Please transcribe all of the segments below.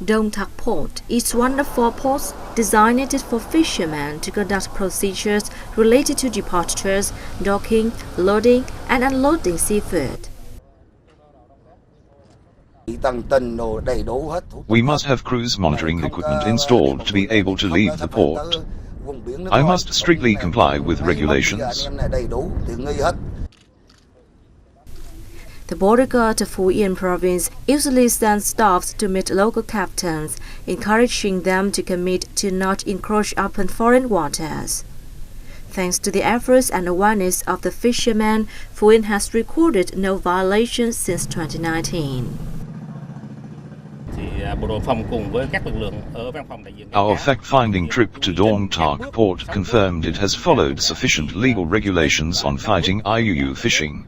Dong Tak Port is one of 4 ports designated for fishermen to conduct procedures related to departures, docking, loading, and unloading seafood. We must have crews monitoring equipment installed to be able to leave the port. I must strictly comply with regulations. The border guard of Phu Yens province usually sends staffs to meet local captains, encouraging them to commit to not encroach upon foreign waters. Thanks to the efforts and awareness of the fishermen, Phu Yens has recorded no violations since 2019. Our fact-finding trip to Dong Tak Port confirmed it has followed sufficient legal regulations on fighting IUU fishing.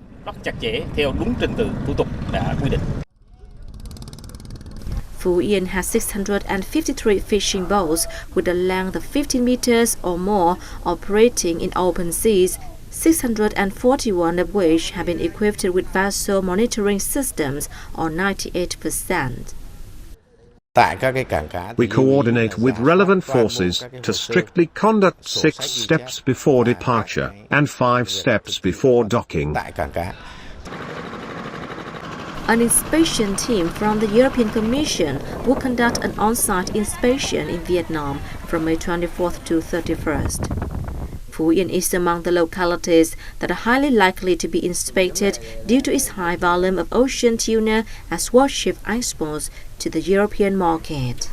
Phu Yens has 653 fishing boats with a length of 15 meters or more operating in open seas, 641 of which have been equipped with vessel monitoring systems, or 98%. We coordinate with relevant forces to strictly conduct 6 steps before departure and 5 steps before docking. An inspection team from the European Commission will conduct an on-site inspection in Vietnam from May 24th to 31st. Phu Yens is among the localities that are highly likely to be inspected due to its high volume of ocean tuna as warship exports to the European market.